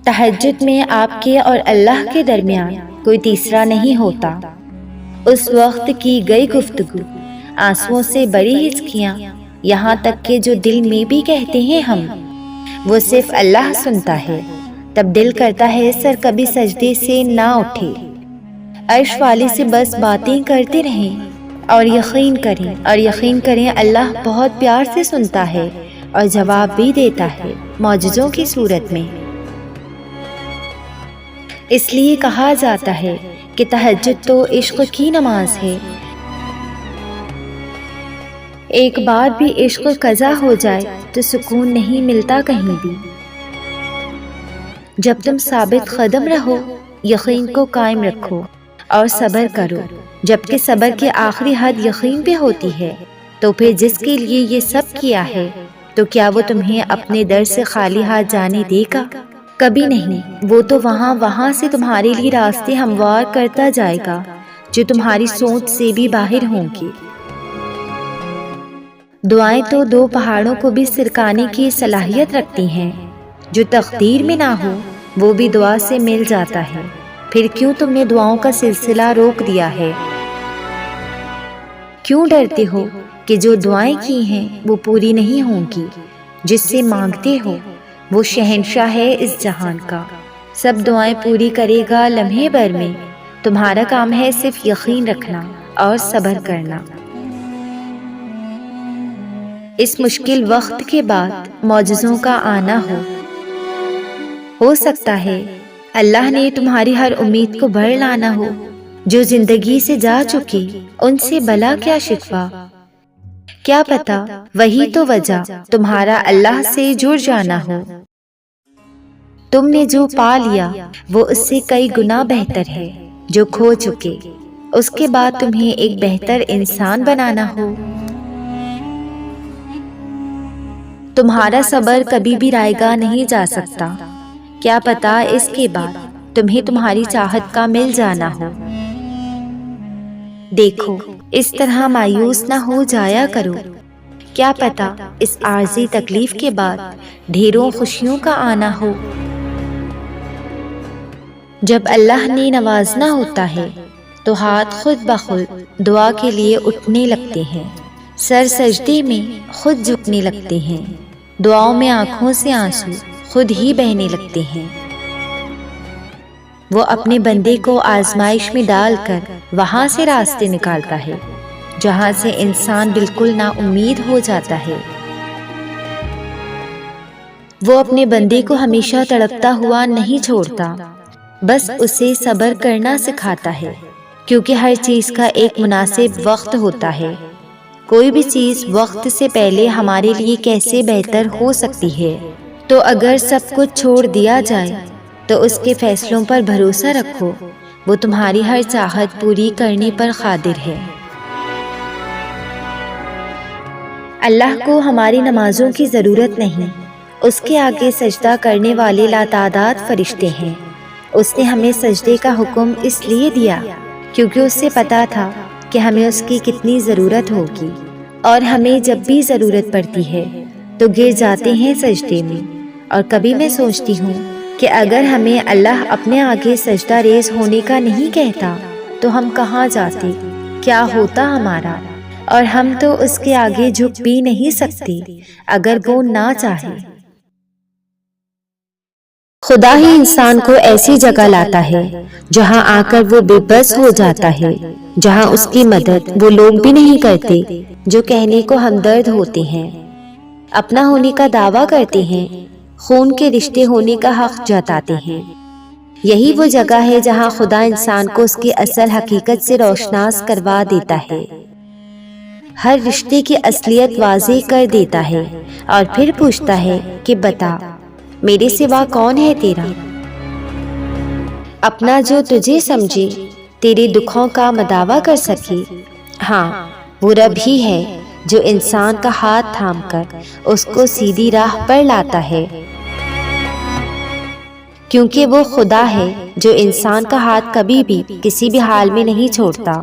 تہجد میں آپ کے اور اللہ کے درمیان کوئی تیسرا نہیں ہوتا۔ اس وقت کی گئی گفتگو آنسوؤں سے بڑی ہچکیاں، یہاں تک کہ جو دل میں بھی کہتے ہیں ہم، وہ صرف اللہ سنتا ہے۔ تب دل کرتا ہے سر کبھی سجدے سے نہ اٹھے، عرش والی سے بس باتیں کرتے رہیں اور یقین کریں اللہ بہت پیار سے سنتا ہے اور جواب بھی دیتا ہے معجزوں کی صورت میں۔ اس لیے کہا جاتا ہے کہ تہجد تو عشق کی نماز ہے۔ ایک بار بھی عشق قضا ہو جائے تو سکون نہیں ملتا کہیں بھی۔ جب تم ثابت قدم رہو، یقین کو قائم رکھو اور صبر کرو، جبکہ صبر کی آخری حد یقین پہ ہوتی ہے۔ تو پھر جس کے لیے یہ سب کیا ہے، تو کیا وہ تمہیں اپنے در سے خالی ہاتھ جانے دے گا؟ کبھی نہیں۔ وہ تو وہاں سے تمہارے لیے راستے ہموار کرتا جائے گا جو تمہاری سوچ سے بھی باہر ہوں گے۔ دعائیں تو دو پہاڑوں کو بھی سرکانے کی صلاحیت رکھتی ہیں۔ جو تقدیر میں نہ ہو وہ بھی دعا سے مل جاتا ہے۔ پھر کیوں تم نے دعاؤں کا سلسلہ روک دیا ہے؟ کیوں ڈرتے ہو کہ جو دعائیں کی ہیں وہ پوری نہیں ہوں گی؟ جس سے مانگتے ہو وہ شہنشاہ ہے اس جہان کا، سب دعائیں پوری کرے گا لمحے بھر میں۔ تمہارا کام ہے صرف یقین رکھنا اور صبر کرنا۔ اس مشکل وقت کے بعد معجزوں کا آنا ہو سکتا ہے اللہ نے تمہاری ہر امید کو بڑھ لانا ہو۔ جو زندگی سے جا چکے ان سے بلا کیا شکوہ، کیا پتا وہی تو وجہ تمہارا اللہ سے جڑ جانا ہو۔ تم نے جو پا لیا وہ اس سے کئی گنا بہتر ہے جو کھو چکے، اس کے بعد تمہیں ایک بہتر انسان بنانا ہو۔ تمہارا صبر کبھی بھی رائے گاہ نہیں جا سکتا، کیا پتا اس کے بعد تمہیں تمہاری چاہت کا مل جانا ہو۔ دیکھو اس طرح مایوس نہ ہو جایا کرو، کیا پتا اس عارضی تکلیف کے بعد ڈھیروں خوشیوں کا آنا ہو۔ جب اللہ نے نوازنا ہوتا ہے تو ہاتھ خود بخود دعا کے لیے اٹھنے لگتے ہیں، سر سجدے میں خود جھکنے لگتے ہیں، دعاؤں میں آنکھوں سے آنسو خود ہی بہنے لگتے ہیں۔ وہ اپنے بندے کو آزمائش میں ڈال کر وہاں سے راستے نکالتا ہے جہاں سے انسان بالکل نا امید ہو جاتا ہے۔ وہ اپنے بندے کو ہمیشہ تڑپتا ہوا نہیں چھوڑتا، بس اسے صبر کرنا سکھاتا ہے، کیونکہ ہر چیز کا ایک مناسب وقت ہوتا ہے۔ کوئی بھی چیز وقت سے پہلے ہمارے لیے کیسے بہتر ہو سکتی ہے؟ تو اگر سب کچھ چھوڑ دیا جائے تو اس کے فیصلوں پر بھروسہ رکھو، وہ تمہاری ہر چاہت پوری کرنے پر قادر ہے۔ اللہ کو ہماری نمازوں کی ضرورت نہیں، اس کے آگے سجدہ کرنے والے لاتعداد فرشتے ہیں۔ اس نے ہمیں سجدے کا حکم اس لیے دیا کیونکہ اس سے پتا تھا کہ ہمیں اس کی کتنی ضرورت ہوگی، اور ہمیں جب بھی ضرورت پڑتی ہے تو گر جاتے ہیں سجدے میں۔ اور کبھی میں سوچتی ہوں کہ اگر ہمیں اللہ اپنے آگے سجدہ ریز ہونے کا نہیں کہتا تو ہم کہاں جاتے، کیا ہوتا ہمارا؟ اور ہم تو اس کے آگے جھک بھی نہیں سکتے اگر وہ نہ چاہے۔ خدا ہی انسان کو ایسی جگہ لاتا ہے جہاں آ کر وہ بے بس ہو جاتا ہے، جہاں اس کی مدد وہ لوگ بھی نہیں کرتے جو کہنے کو ہمدرد ہوتے ہیں، اپنا ہونے کا دعویٰ کرتے ہیں، خون کے رشتے ہونے کا حق جتاتے ہیں۔ یہی وہ جگہ ہے جہاں خدا انسان کو اس کی اصل حقیقت سے روشناس کروا دیتا ہے، ہر رشتے کی اصلیت واضح کر دیتا ہے، اور پھر پوچھتا ہے کہ بتا میرے سوا کون ہے تیرا؟ اپنا جو تجھے سمجھے، تیرے دکھوں کا مداوا کر سکے۔ ہاں، وہ رب ہی ہے جو انسان کا ہاتھ تھام کر اس کو سیدھی راہ پر لاتا ہے، کیونکہ وہ خدا ہے جو انسان کا ہاتھ کبھی بھی کسی بھی حال میں نہیں چھوڑتا،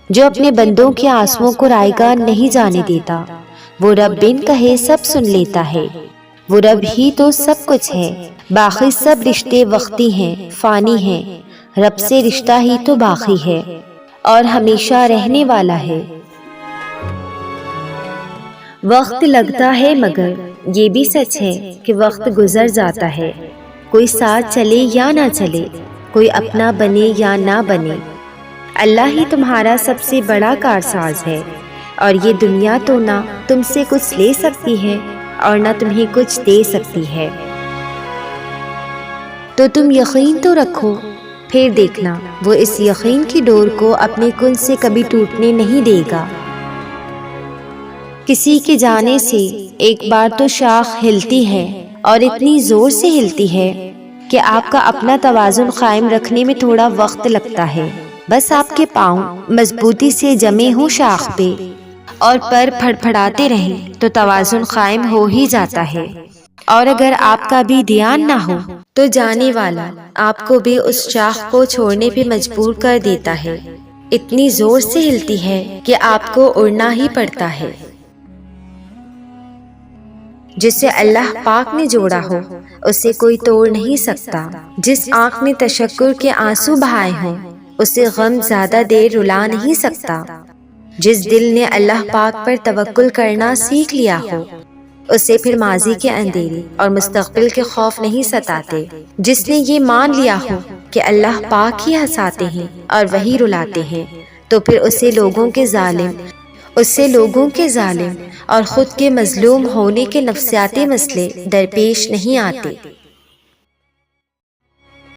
جو اپنے بندوں کے آنسوؤں کو رائے گاہ نہیں جانے دیتا۔ وہ رب بن کہے سب سن لیتا ہے، وہ رب ہی تو سب کچھ ہے، باقی سب رشتے وقتی ہیں، فانی ہیں۔ رب سے رشتہ ہی تو باقی ہے اور ہمیشہ رہنے والا ہے۔ وقت لگتا ہے مگر یہ بھی سچ ہے کہ وقت گزر جاتا ہے، کوئی ساتھ چلے یا نہ چلے، کوئی اپنا بنے یا نہ بنے، اللہ ہی تمہارا سب سے بڑا کارساز ہے، اور یہ دنیا تو نہ تم سے کچھ لے سکتی ہے اور نہ تمہیں کچھ دے سکتی ہے۔ تو تم یقین تو رکھو، پھر دیکھنا وہ اس یقین کی ڈور کو اپنے کن سے کبھی ٹوٹنے نہیں دے گا۔ کسی کے جانے سے ایک بار تو شاخ ہلتی ہے اور اتنی زور سے ہلتی ہے کہ آپ کا اپنا توازن قائم رکھنے میں تھوڑا وقت لگتا ہے۔ بس آپ کے پاؤں مضبوطی سے جمے ہوں شاخ پہ اور پر پھڑپھڑاتے رہیں تو توازن قائم ہو ہی جاتا ہے، اور اگر آپ کا بھی دھیان نہ ہو تو جانے والا آپ کو بھی اس شاخ کو چھوڑنے پہ مجبور کر دیتا ہے۔ اتنی زور سے ہلتی ہے کہ آپ کو اڑنا ہی پڑتا ہے۔ جسے اللہ پاک نے جوڑا ہو اسے کوئی توڑ نہیں سکتا۔ جس آنکھ نے تشکر کے آنسو بہائے ہوں اسے غم زیادہ دیر رلا نہیں سکتا۔ جس دل نے اللہ پاک پر توکل کرنا سیکھ لیا ہو اسے پھر ماضی کے اندھیرے اور مستقبل کے خوف نہیں ستاتے۔ جس نے یہ مان لیا ہو کہ اللہ پاک ہی ہنساتے ہیں اور وہی رلاتے ہیں، تو پھر اسے لوگوں کے ظالم اور خود کے مظلوم ہونے کے نفسیاتی مسئلے درپیش نہیں آتے۔